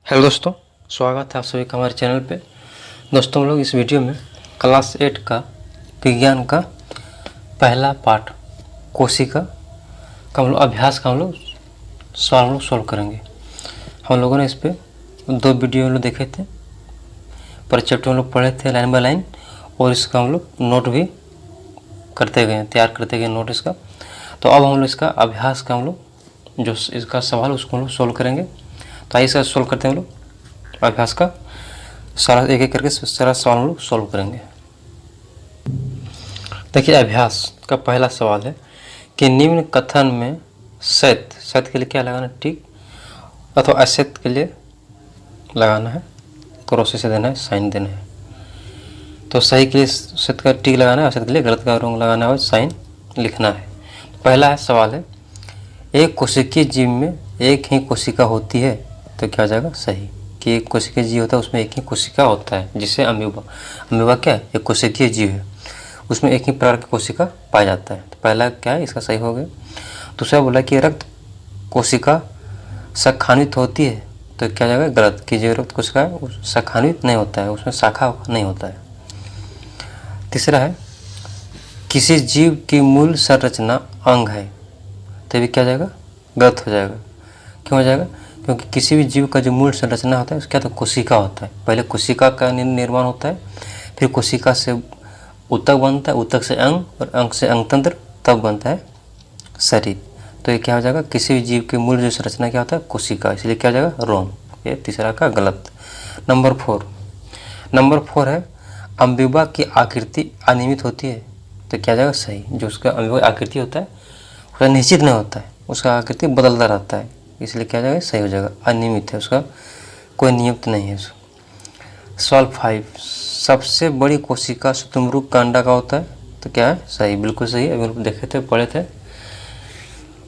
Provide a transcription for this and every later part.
Hello दोस्तों, स्वागत है आप सभी का हमारे चैनल पे। दोस्तों हम लोग इस वीडियो में क्लास 8 का विज्ञान का पहला पार्ट कोशिका का हम लोग अभ्यास का हम लोग सॉल्व करेंगे। हम लोगों ने इस पे 2 वीडियो हम लोग देखे थे, पर चैप्टर हम लोग पढ़े थे लाइन बाय लाइन, और इसका हम लोग नोट भी करते गए, तैयार करते गए नोट इसका। तो अब हम लोग इसका अभ्यास का हम लोग जो इसका सवाल उसको हम लोग सोल्व करेंगे। तो आइए इसका सोल्व करते हैं हम लोग अभ्यास का सारा एक एक करके सारा सवाल हम लोग सोल्व करेंगे। देखिए, अभ्यास का पहला सवाल है कि निम्न कथन में सत्य के लिए क्या लगाना है, टिक, अथवा असत्य के लिए लगाना है क्रॉस से देना है, साइन देना है। तो सही के लिए सत्य का टिक लगाना है, असत्य के लिए गलत का रंग लगाना है और साइन लिखना है। पहला है सवाल है, एक कोशिकीय जीव में एक ही कोशिका होती है, तो क्या हो जाएगा सही। कि एक कोशिकीय जीव होता है उसमें एक ही कोशिका होता है, जिसे अमीबा क्या है, एक कोशिकीय जीव है, उसमें एक ही प्रकार की कोशिका पाया जाता है। तो पहला क्या है, इसका सही हो गया। दूसरा बोला कि रक्त कोशिका शाखान्वित होती है, तो क्या जाएगा गलत। कि जो रक्त कोशिका है वो शाखान्वित नहीं होता है, उसमें शाखा नहीं होता है। तीसरा है किसी जीव की मूल संरचना अंग है, तो भी क्या जाएगा गलत हो जाएगा। क्यों हो जाएगा, क्योंकि किसी भी जीव का जो मूल संरचना होता है उसका तो कोशिका होता है। पहले कोशिका का निर्माण होता है, फिर कोशिका से ऊतक बनता है, ऊतक से अंग, और अंग से अंगतंत्र, तब बनता है शरीर। तो ये क्या हो जाएगा, किसी भी जीव की मूल जो संरचना क्या होता है कोशिका, इसलिए क्या हो जाएगा रोम। ये तीसरा का गलत। नंबर 4 है अमीबा की आकृति अनियमित होती है, तो क्या जाएगा सही। जो उसका अमीबा आकृति होता है उसका निश्चित नहीं होता है, उसका आकृति बदलता रहता है, इसलिए क्या जाएगा सही हो जाएगा। अनियमित है, उसका कोई नियमित नहीं है। सवाल 5, सबसे बड़ी कोशिका शुतुरमुर्ग का अंडा का होता है, तो क्या है सही, बिल्कुल सही है। अभी देखे थे, पढ़े थे,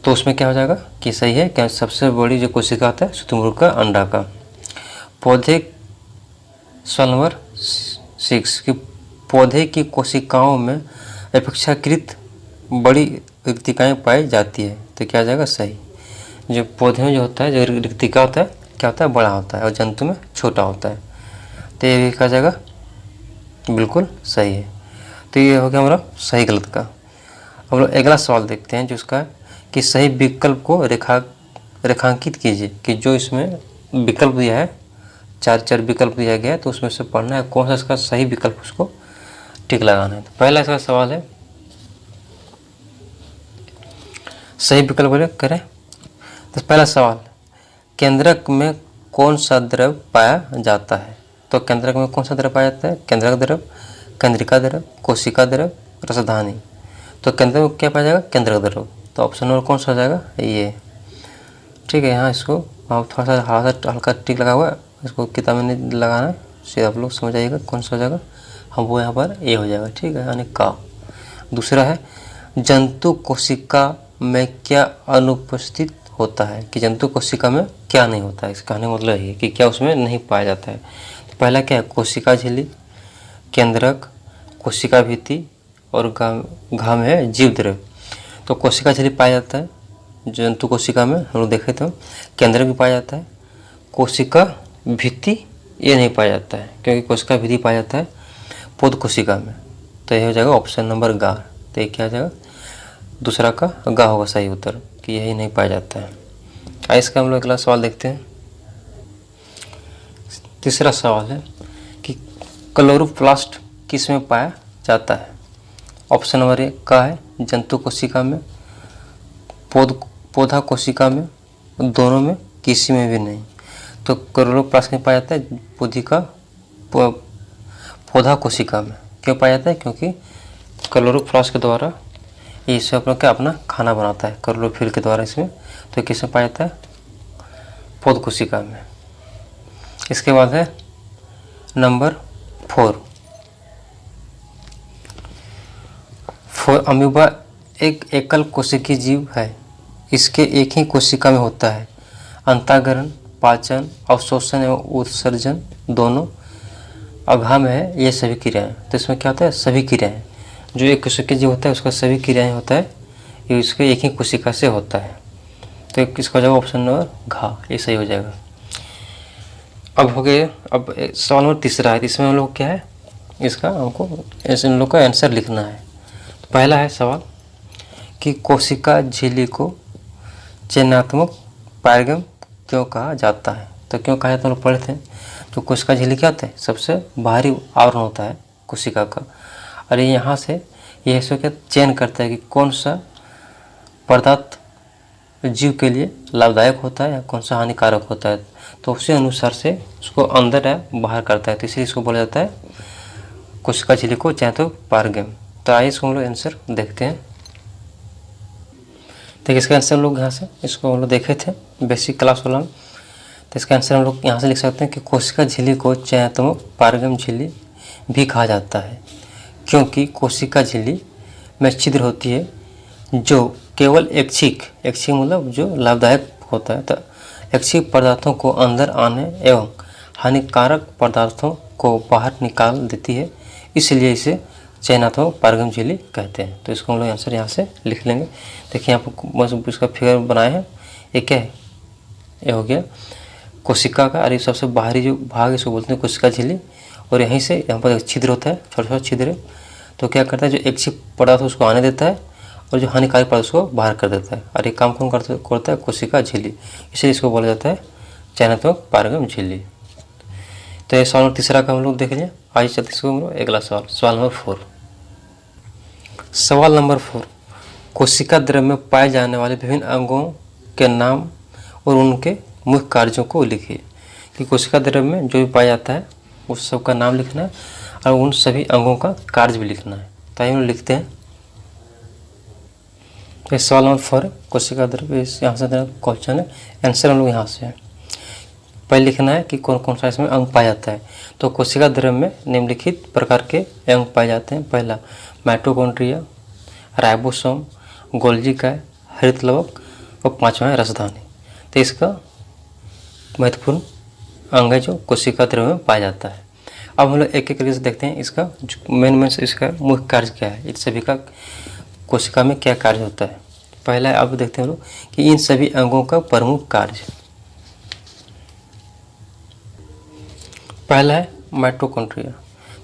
तो उसमें क्या हो जाएगा कि सही है। क्या सबसे बड़ी जो कोशिका होता है शुतुरमुर्ग का अंडा का। पौधे सवाल नंबर 6 कि पौधे की कोशिकाओं में अपेक्षाकृत बड़ी रिक्तिकाएँ पाई जाती है, तो क्या जाएगा सही। जो पौधे में जो होता है, जो रिक्तिका होता है क्या होता है बड़ा होता है, और जंतु में छोटा होता है, तो ये भी कहा जाएगा बिल्कुल सही है। तो ये हो गया हमारा सही गलत का। अब लोग अगला सवाल देखते हैं, जो उसका कि सही विकल्प को रेखांकित कीजिए। कि जो इसमें विकल्प दिया है, 4 विकल्प दिया गया है, तो उसमें से पढ़ना है कौन सा इसका सही विकल्प, उसको टिक लगाना है। तो पहला इसका सवाल है, सही विकल्प करें। तो पहला सवाल, केंद्रक में कौन सा द्रव पाया जाता है। तो केंद्रक में कौन सा द्रव पाया जाता है, केंद्रक द्रव, केंद्रिका द्रव, कोशिका द्रव, रसधानी। तो केंद्रक में क्या पाया जाएगा, केंद्रक द्रव। तो ऑप्शन नंबर कौन सा हो जाएगा, ये। ठीक है, यहाँ इसको आप थोड़ा सा हल्का टिक लगा हुआ है, इसको किताब में नहीं लगाना है, सीधा आप लोग समझ आइएगा कौन सा हो जाएगा। हम वो यहाँ पर ए हो जाएगा, ठीक है, यानी का। दूसरा है जंतु कोशिका में क्या अनुपस्थित होता है। कि जंतु कोशिका में क्या नहीं होता है, इसका कहने का मतलब ये कि क्या उसमें नहीं पाया जाता है। तो पहला क्या है, कोशिका झिल्ली, केंद्रक, कोशिका भित्ति, और घाम है जीव द्रव। तो कोशिका झिल्ली पाया जाता है जंतु कोशिका में, हम लोग देखे तो। केंद्रक भी पाया जाता है, कोशिका भित्ति ये नहीं पाया जाता है, क्योंकि कोशिका भित्ति पाया जाता है पौध कोशिका में। तो यह हो जाएगा ऑप्शन नंबर गा। तो ये क्या हो जाएगा, दूसरा का गा होगा सही उत्तर, कि यही नहीं पाया जाता है। आइए इसका हम लोग अगला सवाल देखते हैं। तीसरा सवाल है कि क्लोरोप्लास्ट किस में पाया जाता है। ऑप्शन नंबर 1 का है जंतु कोशिका में, पौधा कोशिका में, दोनों में, किसी में भी नहीं। तो क्लोरोप्लास्ट में पाया जाता है पौधा कोशिका में। क्यों पाया जाता है, क्योंकि क्लोरोप्लास्ट के द्वारा इससे अपना खाना बनाता है, क्लोरोफिल के द्वारा इसमें। तो किस में पाया जाता है, पौध कोशिका में। इसके बाद है नंबर 4, अमीबा एक एकल कोशिकीय जीव है, इसके एक ही कोशिका में होता है। अंतःकरण, पाचन, अवशोषण एवं उत्सर्जन दोनों अघा में है, ये सभी क्रियाएं। तो इसमें क्या होता है, सभी क्रियाएं। जो एक कोशिकीय जीव होता है उसका सभी क्रियाएं होता है, ये उसके एक ही कोशिका से होता है। तो इसका जवाब ऑप्शन नंबर घा, ये सही हो जाएगा। अब हो गए, अब सवाल नंबर तीसरा है। इसमें हम लोग क्या है, इसका हमको इन लोग का आंसर लिखना है। पहला है सवाल कि कोशिका झिल्ली को चयनात्मक पारगम क्यों कहा जाता है। तो क्यों कहा जाता है, हम लोग पढ़े थे। जो कोशिका झिल्ली क्या होता है, सबसे बाहरी आवरण होता है कोशिका का, और ये यहाँ से ये इसको क्या चयन करता है कि कौन सा पदार्थ जीव के लिए लाभदायक होता है या कौन सा हानिकारक होता है, तो उसी अनुसार से उसको अंदर या बाहर करता है। तो इसलिए इसको बोला जाता है कोशिका झिल्ली को चयनात्मक पारगम। तो आइए इसको हम लोग आंसर देखते हैं। तो इसका आंसर हम लोग यहाँ से इसको हम लोग देखे थे बेसिक क्लास वाला में। तो इसका आंसर हम लोग यहाँ से लिख सकते हैं कि कोशिका झिल्ली को चयनात्मक पारगम झिल्ली भी कहा जाता है, क्योंकि कोशिका झिल्ली में छिद्र होती है जो केवल ऐच्छिक मतलब जो लाभदायक होता है, तो ऐच्छिक पदार्थों को अंदर आने एवं हानिकारक पदार्थों को बाहर निकाल देती है, इसलिए इसे चयनात्मक पारगम झिल्ली कहते हैं। तो इसको हम लोग आंसर यहाँ से लिख लेंगे। देखिए यहाँ पर बस इसका फिगर बनाए हैं। ये क्या है, ये हो गया कोशिका का, और ये सबसे बाहरी जो भाग है इसको बोलते हैं कोशिका झिल्ली, और यहीं से यहाँ पर छिद्र होता है, छोटा छोटा छिद्र। तो क्या करता है, जो ऐच्छिक पदार्थ उसको आने देता है और जो हानिकारक पदार्थ उसको बाहर कर देता है, और ये काम कौन करता है, कोशिका झिल्ली, इसलिए इसको बोला जाता है चयनात्मक पारगम झिल्ली। तो ये सवाल तीसरा का हम लोग देख लिया। आइए चलते इसको हम लोग अगला सवाल, सवाल नंबर 4। सवाल नंबर 4, कोशिका द्रव्य में पाए जाने वाले विभिन्न अंगों के नाम और उनके मुख्य कार्यों को लिखिए। कि कोशिका द्रव्य में जो भी पाया जाता है उस सब का नाम लिखना है और उन सभी अंगों का कार्य भी लिखना है। तो आइए हम लोग लिखते हैं। तो सवाल नंबर 4 कोशिका द्रव्य, यहाँ से क्वेश्चन है, आंसर हम लोग यहाँ से है। पहले लिखना है कि कौन कौन सा इसमें अंग पाया जाता है। तो कोशिका द्रव्य में निम्नलिखित प्रकार के अंग पाए जाते हैं। पहला माइटोकॉन्ड्रिया, राइबोसोम, गोल्गी काय, हरित लवक, और पांचवा है रसधानी। तो इसका महत्वपूर्ण अंग है जो कोशिका द्रव्य में पाया जाता है। अब हम लोग एक एक करके से देखते हैं इसका मेन इसका मुख्य कार्य क्या है, इन सभी का कोशिका में क्या कार्य होता है। पहला अब देखते हैं हम लोग कि इन सभी अंगों का प्रमुख कार्य। पहला है माइटोकॉन्ड्रिया।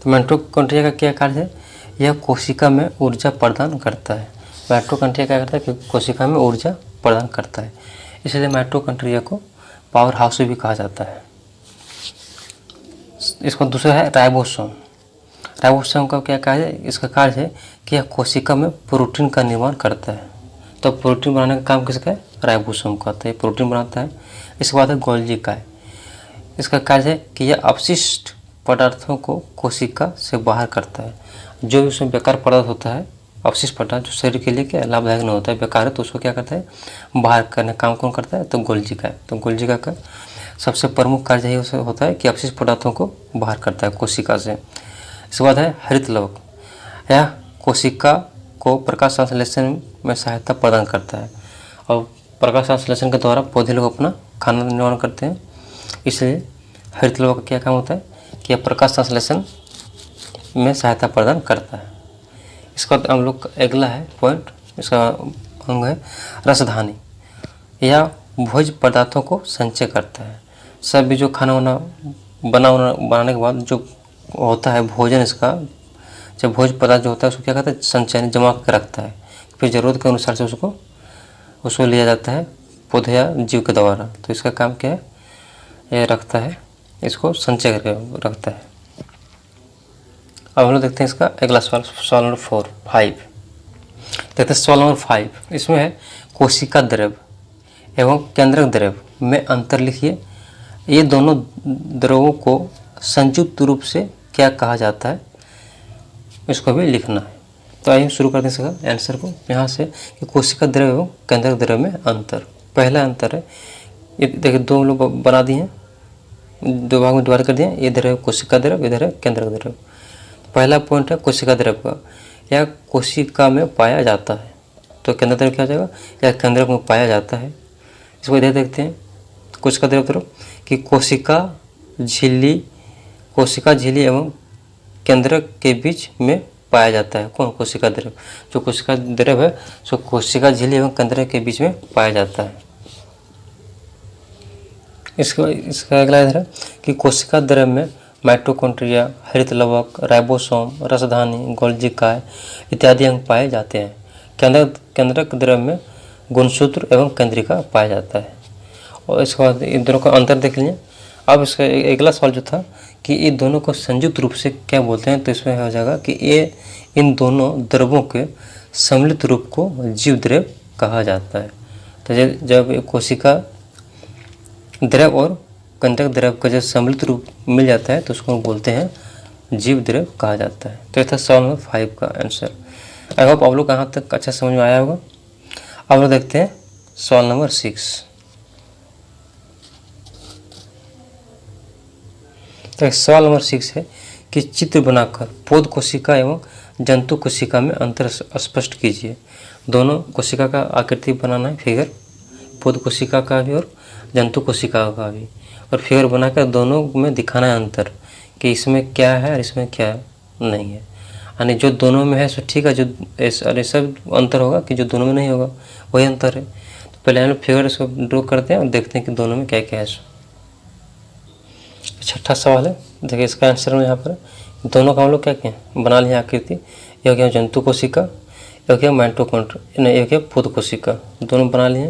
तो माइटोकॉन्ड्रिया का क्या कार्य है, यह कोशिका में ऊर्जा प्रदान करता है। माइटोकॉन्ड्रिया क्या करता है कि कोशिका में ऊर्जा प्रदान करता है, इसलिए माइटोकॉन्ड्रिया को पावर हाउस भी कहा जाता है। इसको दूसरा है राइबोसोम। राइबोसोम का क्या कार्य है, इसका कार्य है कि यह कोशिका में प्रोटीन का निर्माण करता है। तो प्रोटीन बनाने का काम किसका है, राइबोसोम का, तो ये प्रोटीन बनाता है। इसके बाद है गोल्गी काय। इसका कार्य है कि यह अपशिष्ट पदार्थों को कोशिका से बाहर करता है। जो भी उसमें बेकार पदार्थ होता है, अवशिष्ट पदार्थ जो शरीर के लिए क्या लाभदायक नहीं होता है, बेकार है, तो उसको क्या करता है, बाहर करने का काम कौन करता है, तो गोल्गी काय। तो गोल्गी काय का सबसे प्रमुख कार्य यही होता है कि अपशिष्ट पदार्थों को बाहर करता है कोशिका से। इसके बाद है हरित लवक। यह कोशिका को प्रकाश संश्लेषण में सहायता प्रदान करता है, और प्रकाश संश्लेषण के द्वारा पौधे लोग अपना खाना निर्माण करते हैं, इसलिए हरित लवक का क्या काम होता है कि यह प्रकाश संश्लेषण में सहायता प्रदान करता है। इसका हम लोग अगला है पॉइंट, इसका अंग है रसधानी। यह भोज्य पदार्थों को संचय करता है। सब भी जो खाना वाना बनाने के बाद जो होता है भोजन, इसका जब भोज्य पदार्थ जो होता है उसको क्या कहता है, संचय जमा कर रखता है, फिर ज़रूरत के अनुसार से उसको लिया जाता है पौधे या जीव के द्वारा। तो इसका काम क्या है, ये रखता है, इसको संचय करके रखता है। अब हम लोग देखते हैं इसका अगला सवाल, सवाल नंबर 5 देखते हैं। सवाल नंबर 5 इसमें है कोशिका द्रव्य एवं केंद्रक द्रव्य में अंतर लिखिए। ये दोनों द्रवों को संयुक्त रूप से क्या कहा जाता है, इसको भी लिखना है। तो आइए शुरू करते हैं इसका आंसर को यहाँ से कि कोशिका द्रव्य एवं केंद्रक द्रव्य में अंतर। पहला अंतर है, ये देखिए दो लोग बना दिए हैं, दो भाग में डिवाइड कर दिए। इधर है कोशिका द्रव्य, इधर है केंद्रक द्रव्य। पहला पॉइंट है कोशिका द्रव्य का, यह कोशिका में पाया जाता है। तो केंद्रक द्रव्य क्या हो जाएगा, यह केंद्रक में पाया जाता है। इसको इधर देखते हैं कोशिका द्रव्य तरफ कि कोशिका झिल्ली एवं केंद्रक के बीच में पाया जाता है। कौन, कोशिका द्रव्य। जो कोशिका द्रव्य है सो कोशिका झिल्ली एवं केंद्रक के बीच में पाया जाता है। इसका अगला इधर है कि कोशिका द्रव्य में माइटोकॉन्ड्रिया, हरित लवक, राइबोसोम, रसधानी, गोल्जिकाय इत्यादि अंग पाए जाते हैं। केंद्रक द्रव्य में गुणसूत्र एवं केंद्रिका पाया जाता है। और इसके बाद इन दोनों का अंतर देख लीजिए। अब इसका अगला सवाल जो था कि इन दोनों को संयुक्त रूप से क्या बोलते हैं, तो इसमें हो जाएगा कि ये इन दोनों द्रव्यों के सम्मिलित रूप को जीव द्रव्य कहा जाता है। तो जब कोशिका द्रव और केंद्रक द्रव का जब सम्मिलित रूप मिल जाता है तो उसको बोलते हैं जीव द्रव कहा जाता है। तो ये था सवाल नंबर 5 का आंसर। आई होप आप लोग यहाँ तक अच्छा समझ में आया होगा। अब लोग देखते हैं सवाल नंबर 6। तो सवाल नंबर 6 है कि चित्र बनाकर पौध कोशिका एवं जंतु कोशिका में अंतर स्पष्ट कीजिए। दोनों कोशिका का आकृति बनाना है, फिगर, पौध कोशिका का भी और जंतु कोशिका का भी, और फिगर बनाकर दोनों में दिखाना है अंतर कि इसमें क्या है और इसमें क्या नहीं है। यानी जो दोनों में है सो ठीक है, जो ऐसा अंतर होगा कि जो दोनों में नहीं होगा वही अंतर है। तो पहले हम लोग फिगर इसको ड्रॉ करते हैं और देखते हैं कि दोनों में क्या क्या है। छठा सवाल है, देखिए इसका आंसर में यहाँ पर दोनों का हम लोग क्या किए बना लिए आकृति। यह हो गया जंतु कोशिका, यह हो गया माइटोकॉन्ड्रिया, नहीं, यह हो गया पौध कोशिका, दोनों बना लिए।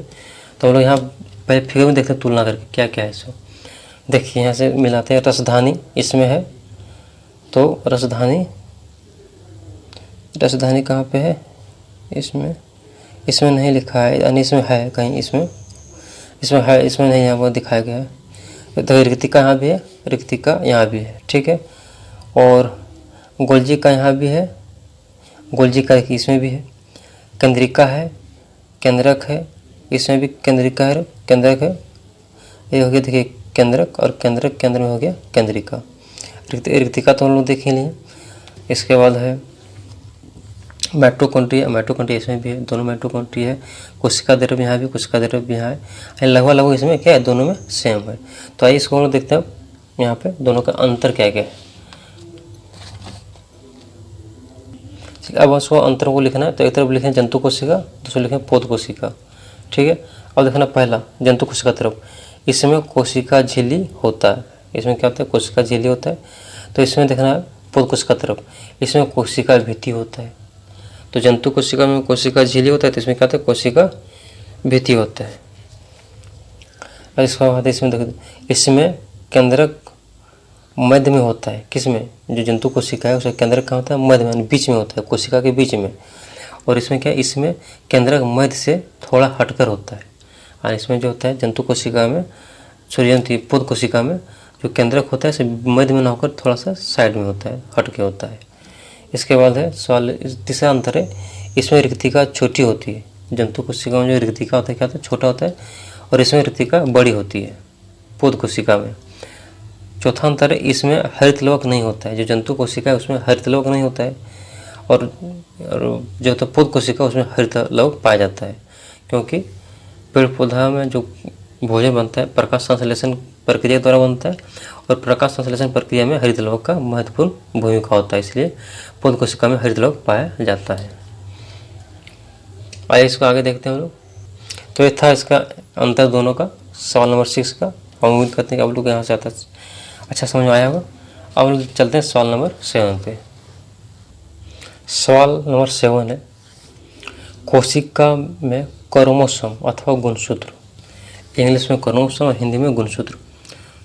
तो हम लोग यहाँ पहले फिगर में देखते हैं तुलना करके क्या क्या है इसको। देखिए यहाँ से मिलाते हैं। रसधानी इसमें है, तो रसधानी कहाँ पे है, इसमें नहीं लिखा है, यानी इसमें है कहीं, इसमें है, इसमें नहीं है, वो दिखाया गया है। तो रिक्तिका यहाँ भी है, रिक्तिका यहाँ भी है, ठीक है। और गोल्जिका यहाँ भी है, गोल्जिका इसमें भी है। केंद्रिका है, केंद्रक है, इसमें भी केंद्रिका है, केंद्रक है। ये हो गया देखिए केंद्रक, और केंद्रक केंद्र में हो गया केंद्रिका। रिक्तिका तो हम लोग देख ही लिए। इसके बाद है माइटोकॉन्ड्रिया इसमें भी है, दोनों माइटोकॉन्ड्रिया है। कोशिका द्रव्य यहाँ भी, कोशिका द्रव्य भी यहाँ है, लगभग इसमें क्या है, दोनों में सेम है। तो आइए इसको हम लोग देखते हैं यहाँ पे दोनों का अंतर क्या क्या है। अब उसको अंतर को लिखना है, तो एक तरफ लिखें जंतु कोशिका, दूसरी लिखें पौध कोशिका, ठीक है। अब देखना पहला जंतु कोशिका तरफ, इसमें कोशिका झिल्ली होता है, इसमें क्या होता है, कोशिका झिल्ली होता है। तो इसमें देखना है पौध कोशिका तरफ, इसमें कोशिका भित्ति होता है। तो जंतु कोशिका में कोशिका झिल्ली होता है, तो इसमें क्या होता है, कोशिका भित्ति होता है। और इसके बाद इसमें देखो, इसमें केंद्रक मध्य में होता है, किसमें, जो जंतु कोशिका है उसका केंद्रक कहाँ होता है, मध्य में, बीच में होता है, कोशिका के बीच में। और इसमें क्या है, इसमें केंद्रक मध्य से थोड़ा हटकर होता है। और इसमें जो होता है जंतु कोशिका में, पौध कोशिका में जो केंद्रक होता है मध्य में ना होकर थोड़ा सा साइड में होता है, हट के होता है। इसके बाद है सवाल, तीसरा अंतर है, इसमें रिक्तिका छोटी होती है। जंतु कोशिका में जो रिक्तिका होता है क्या होता है, छोटा होता है, और इसमें रिक्तिका बड़ी होती है पौध कोशिका में। चौथा अंतर है, इसमें हरित लवक नहीं होता है। जो जंतु कोशिका है उसमें हरित लवक नहीं होता है, और जो होता है पौध कोशिका उसमें हरित लवक पाया जाता है। क्योंकि पेड़ पौधा में जो भोजन बनता है प्रकाश संश्लेषण प्रक्रिया द्वारा बनता है, और प्रकाश संश्लेषण प्रक्रिया में हरित लवक का महत्वपूर्ण भूमिका होता है, इसलिए पौध कोशिका में हरित लवक पाया जाता है। आइए इसको आगे देखते हैं हम लोग। तो ये था इसका अंतर दोनों का, सवाल नंबर 6 का। हम उम्मीद करते हैं कि आप लोग यहाँ से अच्छा समझ में आया होगा। अब लोग चलते हैं सवाल नंबर 7 पे। सवाल नंबर 7 है, कोशिका में क्रोमोसोम अथवा गुणसूत्र, इंग्लिश में क्रोमोसोम और हिंदी में गुणसूत्र।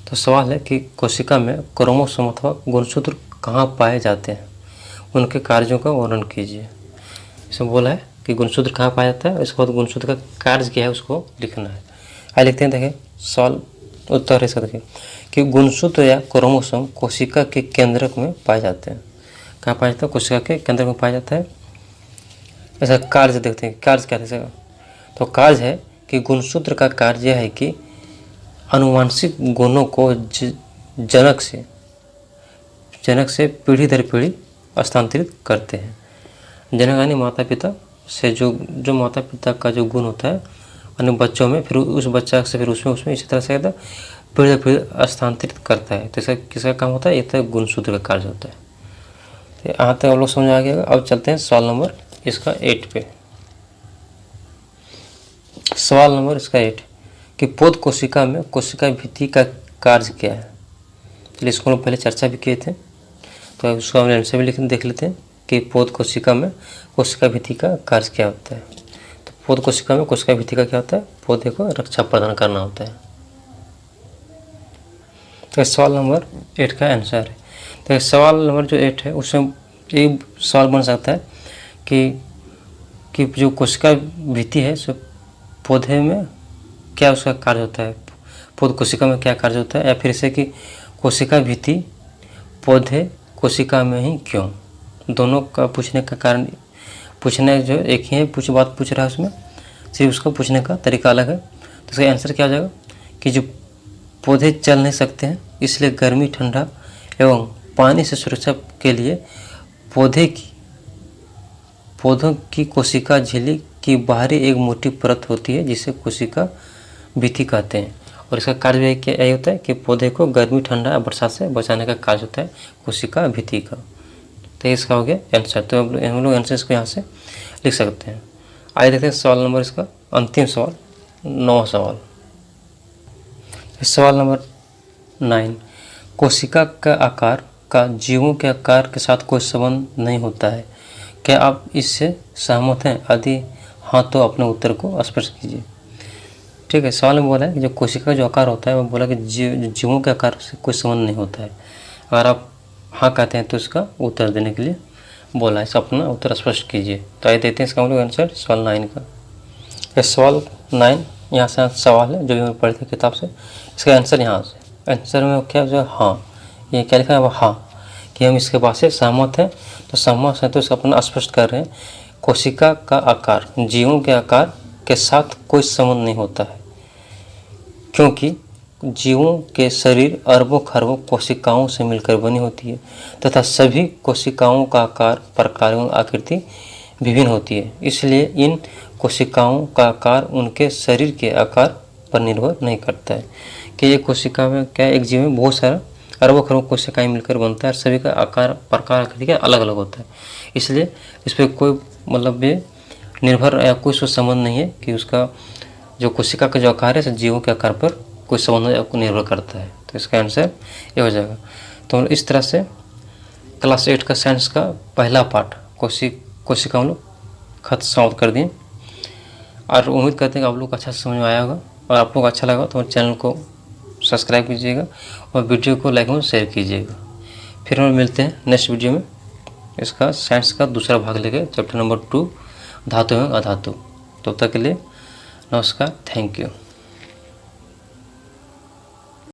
तो सवाल है कि कोशिका में क्रोमोसोम अथवा गुणसूत्र कहाँ पाए जाते हैं, उनके कार्यों का वर्णन कीजिए। इसमें बोला है कि गुणसूत्र कहाँ पाया जाता है, और इसके बाद गुणसूत्र का कार्य क्या है उसको लिखना है। आइए लिखते हैं। देखें सवाल उत्तर इसका देखिए कि गुणसूत्र या क्रोमोसोम कोशिका के केंद्रक में पाए जाते हैं। कहाँ पाया जाता है, कोशिका के केंद्र में पाया जाता है। ऐसा कार्य देखते हैं, कार्य क्या है। तो कार्य है कि गुणसूत्र का कार्य है कि अनुवांशिक गुणों को जनक से पीढ़ी दर पीढ़ी स्थानांतरित करते हैं। जनक यानी माता पिता से जो माता पिता का जो गुण होता है अन्य बच्चों में, फिर उस बच्चा से फिर उसमें इसी तरह से पीढ़ी दर पीढ़ी स्थानांतरित करता है। तो इसका किसका काम होता है, ये तो गुणसूत्र का कार्य होता है। तो यहाँ तक आप लोग समझ आ गया। अब चलते हैं सवाल नंबर इसका 8 पे। सवाल नंबर इसका 8 कि पौध कोशिका में कोशिका भित्ति का कार्य क्या है। चलिए इसको हम पहले चर्चा भी किए थे, तो अब उसको हम आंसर भी देख लेते हैं कि पौध कोशिका में कोशिका भित्ति का कार्य क्या होता है। तो पौध कोशिका में कोशिका भित्ति का क्या होता है, पौधे को रक्षा प्रदान करना होता है। तो सवाल नंबर 8 का आंसर है। तो सवाल नंबर जो 8 है उसमें एक सवाल बन सकता है कि जो कोशिका भित्ति है सो पौधे में क्या उसका कार्य होता है, पौध कोशिका में क्या कार्य होता है, या फिर इसे कि कोशिका भित्ति पौधे कोशिका में ही क्यों। दोनों का पूछने का कारण, पूछने जो एक ही है बात पूछ रहा है उसमें, सिर्फ उसको पूछने का तरीका अलग है। तो इसका आंसर क्या हो जाएगा कि जो पौधे चल नहीं सकते हैं इसलिए गर्मी ठंडा एवं पानी से सुरक्षा के लिए पौधों की कोशिका झिल्ली की बाहरी एक मोटी परत होती है जिसे कोशिका भित्ति कहते हैं। और इसका कार्य यही होता है कि पौधे को गर्मी ठंडा बरसात से बचाने का कार्य होता है कोशिका भित्ति का। तो इसका हो गया आंसर। तो हम लोग आंसर इसको यहाँ से लिख सकते हैं। आइए देखते हैं सवाल नंबर इसका अंतिम सवाल, 9वां सवाल। सवाल नंबर 9, कोशिका का आकार का जीवों के आकार के साथ कोई संबंध नहीं होता है, क्या आप इससे सहमत हैं? यदि हाँ तो अपने उत्तर को स्पष्ट कीजिए। ठीक है, सवाल में बोला है कि जो कोशिका का जो आकार होता है वो बोला कि जीवों के आकार से कोई संबंध नहीं होता है। अगर आप हाँ कहते हैं तो इसका उत्तर देने के लिए बोला है, इसे अपना उत्तर स्पष्ट कीजिए। तो आइए देखते हैं इसका हम लोग आंसर सवाल 9 का। ये सवाल 9 यहाँ से सवाल है जो भी मैं पढ़े थे किताब से, इसका आंसर यहाँ से। आंसर में क्या जो हाँ, ये क्या लिखा है वो हाँ, कि हम इसके बात से सहमत हैं। तो सहमत है तो इसका अपना स्पष्ट कर रहे हैं, कोशिका का आकार जीवों के आकार के साथ कोई संबंध नहीं होता है, क्योंकि जीवों के शरीर अरबों खरबों कोशिकाओं से मिलकर बनी होती है तथा सभी कोशिकाओं का आकार, प्रकार एवं आकृति विभिन्न होती है। इसलिए इन कोशिकाओं का आकार उनके शरीर के आकार पर निर्भर नहीं करता है। कि ये कोशिका में क्या, एक जीव में बहुत सारा अरबों खरबों कोशिकाएं मिलकर बनता है और सभी का आकार, प्रकार, आकृति अलग अलग होता है। इसलिए इस पर कोई मतलब ये निर्भर या कोई संबंध नहीं है कि उसका जो कोशिका का जो आकार है जीवों के आकार पर कोई संबंध आपको निर्भर करता है। तो इसका आंसर ये हो जाएगा। तो इस तरह से क्लास 8 का साइंस का पहला पार्ट कोशिका हम लोग समाप्त कर दिए और उम्मीद करते हैं कि आप लोग को अच्छा समझ में आया होगा। और आप लोग अच्छा लगा तो चैनल को सब्सक्राइब कीजिएगा और वीडियो को लाइक और शेयर कीजिएगा। फिर हम मिलते हैं नेक्स्ट वीडियो में इसका साइंस का दूसरा भाग लेके, चैप्टर नंबर 2 धातु एवं अधातु। तब तक के लिए नमस्कार, थैंक यू।